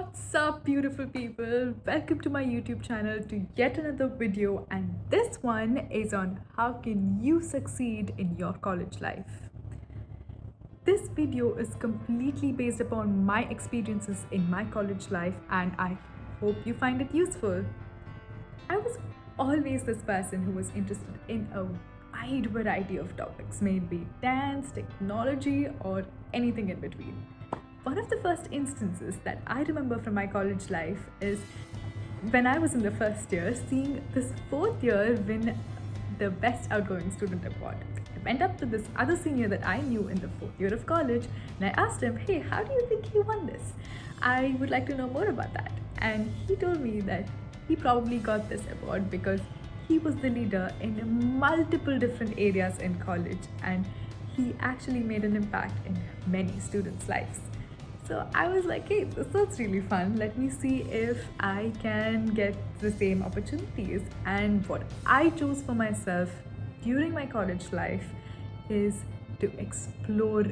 What's up, beautiful people? Welcome to my YouTube channel to yet another video, and this one is on how can you succeed in your college life. This video is completely based upon my experiences in my college life, and I hope you find it useful. I was always this person who was interested in a wide variety of topics, may it be dance, technology, or anything in between. One of the first instances that I remember from my college life is when I was in the first year, seeing this fourth year win the Best Outgoing Student Award. I went up to this other senior that I knew in the fourth year of college and I asked him, "Hey, how do you think he won this? I would like to know more about that." And he told me that he probably got this award because he was the leader in multiple different areas in college and he actually made an impact in many students' lives. So I was like, hey, this sounds really fun. Let me see if I can get the same opportunities. And what I chose for myself during my college life is to explore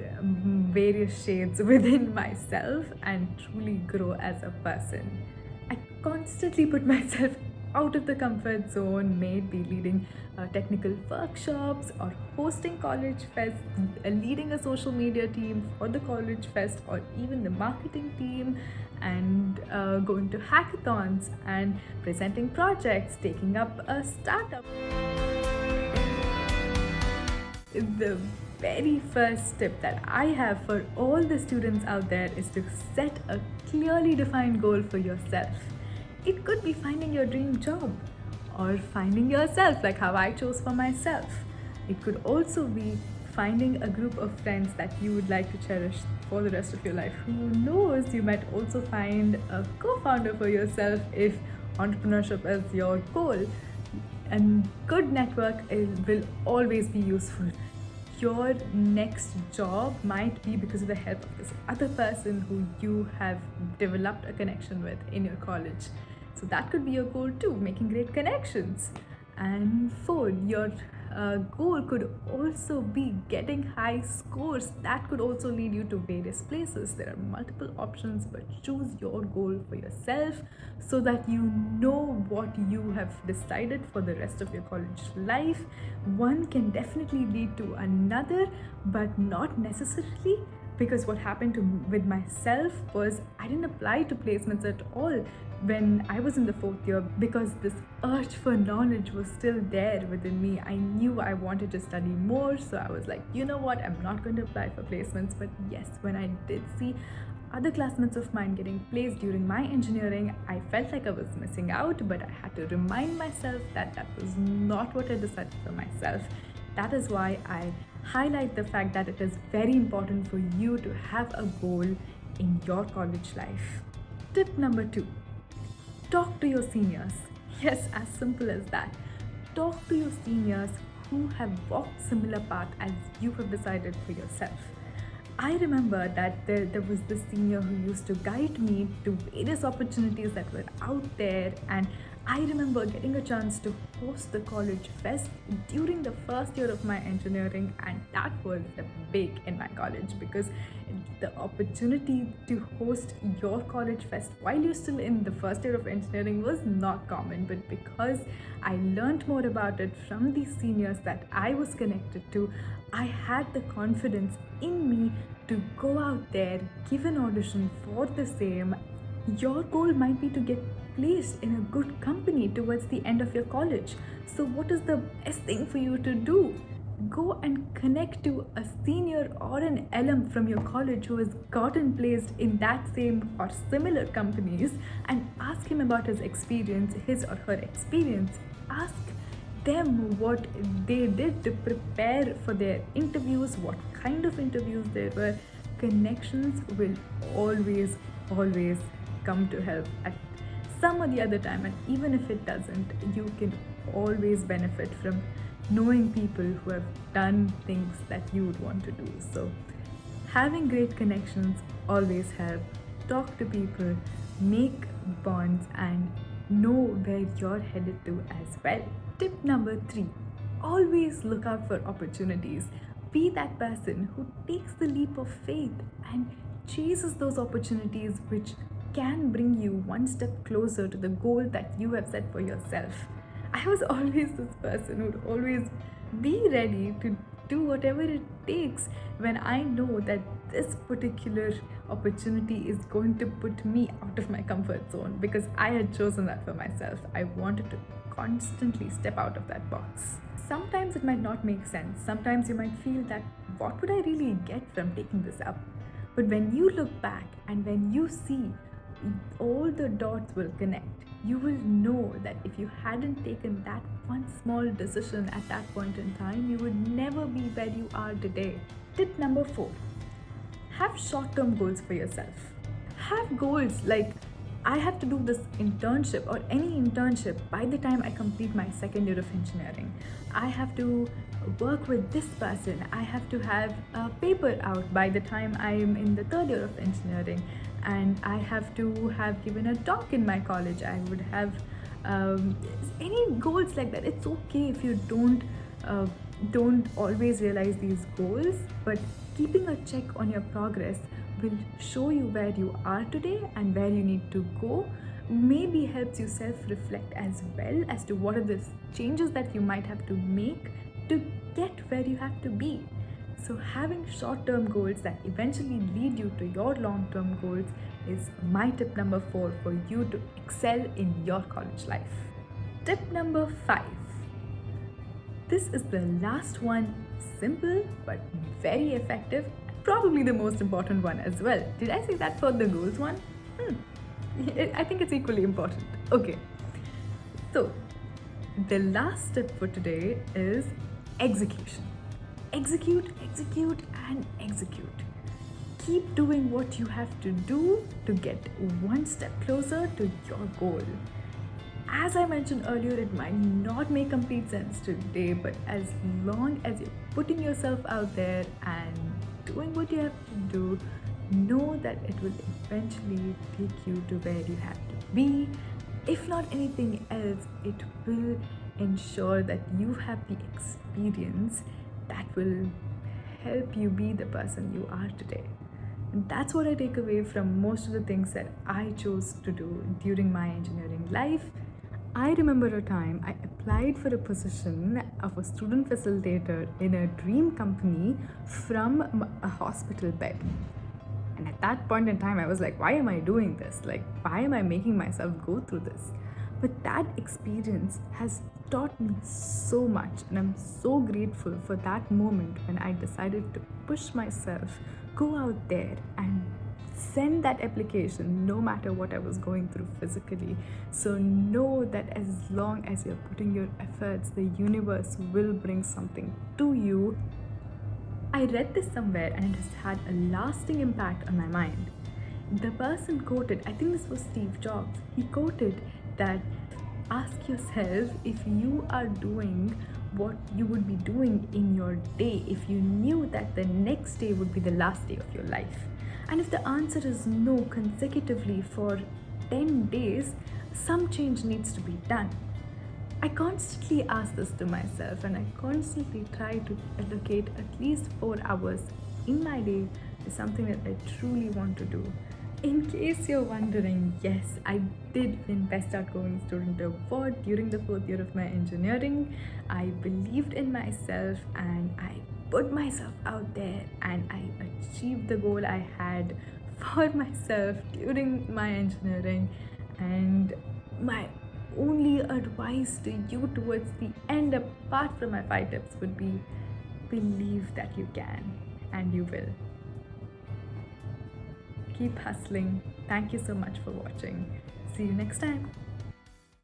various shades within myself and truly grow as a person. I constantly put myself out of the comfort zone, may it be leading technical workshops or hosting college fest, leading a social media team for the college fest, or even the marketing team, and going to hackathons and presenting projects, taking up a startup. The very first tip that I have for all the students out there is to set a clearly defined goal for yourself. It could be finding your dream job or finding yourself, like how I chose for myself. It could also be finding a group of friends that you would like to cherish for the rest of your life. Who knows, you might also find a co-founder for yourself if entrepreneurship is your goal. And good network will always be useful. Your next job might be because of the help of this other person who you have developed a connection with in your college. So that could be your goal too, making great connections. And four, your goal could also be getting high scores. That could also lead you to various places. There are multiple options, but choose your goal for yourself so that you know what you have decided for the rest of your college life. One can definitely lead to another, but not necessarily, because what happened with myself was I didn't apply to placements at all when I was in the fourth year because this urge for knowledge was still there within me. I knew I wanted to study more, so I was like, you know what, I'm not going to apply for placements. But yes, when I did see other classmates of mine getting placed during my engineering, I felt like I was missing out, but I had to remind myself that that was not what I decided for myself. That is why I highlight the fact that it is very important for you to have a goal in your college life. Tip number 2, talk to your seniors. Yes, as simple as that. Talk to your seniors who have walked similar path as you have decided for yourself. I remember that there was this senior who used to guide me to various opportunities that were out there, and I remember getting a chance to host the college fest during the first year of my engineering, and that was big in my college because the opportunity to host your college fest while you're still in the first year of engineering was not common. But because I learned more about it from these seniors that I was connected to, I had the confidence in me to go out there, give an audition for the same. Your goal might be to get placed in a good company towards the end of your college. So, what is the best thing for you to do? Go and connect to a senior or an alum from your college who has gotten placed in that same or similar companies and ask him about his experience, his or her experience. Ask them what they did to prepare for their interviews, what kind of interviews there were. Connections will always come to help at some or the other time, and even if it doesn't, you can always benefit from knowing people who have done things that you would want to do. So having great connections always help. Talk to people, make bonds, and know where you're headed to as well. Tip number 3, always look out for opportunities. Be that person who takes the leap of faith and chases those opportunities which can bring you one step closer to the goal that you have set for yourself. I was always this person who'd always be ready to do whatever it takes when I know that this particular opportunity is going to put me out of my comfort zone, because I had chosen that for myself. I wanted to constantly step out of that box. Sometimes it might not make sense. Sometimes you might feel that, what would I really get from taking this up? But when you look back and when you see, all the dots will connect. You will know that if you hadn't taken that one small decision at that point in time, you would never be where you are today. Tip number 4: have short-term goals for yourself. Have goals like, I have to do this internship or any internship by the time I complete my second year of engineering. I have to work with this person. I have to have a paper out by the time I am in the third year of engineering. And I have to have given a talk in my college. I would have any goals like that. It's okay if you don't always realize these goals, but keeping a check on your progress will show you where you are today and where you need to go. Maybe helps you self-reflect as well as to what are the changes that you might have to make to get where you have to be. So having short-term goals that eventually lead you to your long-term goals is my tip number 4 for you to excel in your college life. Tip number 5. This is the last one, simple but very effective, probably the most important one as well. Did I say that for the goals one? I think it's equally important. Okay, so the last tip for today is execution. Execute, execute, and execute. Keep doing what you have to do to get one step closer to your goal. As I mentioned earlier, it might not make complete sense today, but as long as you're putting yourself out there and doing what you have to do, know that it will eventually take you to where you have to be. If not anything else, it will ensure that you have the experience that will help you be the person you are today. And that's what I take away from most of the things that I chose to do during my engineering life. I remember a time I applied for a position of a student facilitator in a dream company from a hospital bed. And at that point in time, I was like, why am I doing this? Like, why am I making myself go through this? But that experience has taught me so much, and I'm so grateful for that moment when I decided to push myself, go out there and send that application no matter what I was going through physically. So know that as long as you're putting your efforts, the universe will bring something to you. I read this somewhere and it has had a lasting impact on my mind. The person quoted, I think this was Steve Jobs, he quoted that, ask yourself if you are doing what you would be doing in your day if you knew that the next day would be the last day of your life. And if the answer is no consecutively for 10 days, some change needs to be done. I constantly ask this to myself, and I constantly try to allocate at least 4 hours in my day to something that I truly want to do. In case you're wondering, yes, I did win Best Outgoing Student Award during the 4th year of my engineering. I believed in myself and I put myself out there and I achieved the goal I had for myself during my engineering. And my only advice to you towards the end, apart from my 5 tips, would be believe that you can and you will. Keep hustling. Thank you so much for watching. See you next time.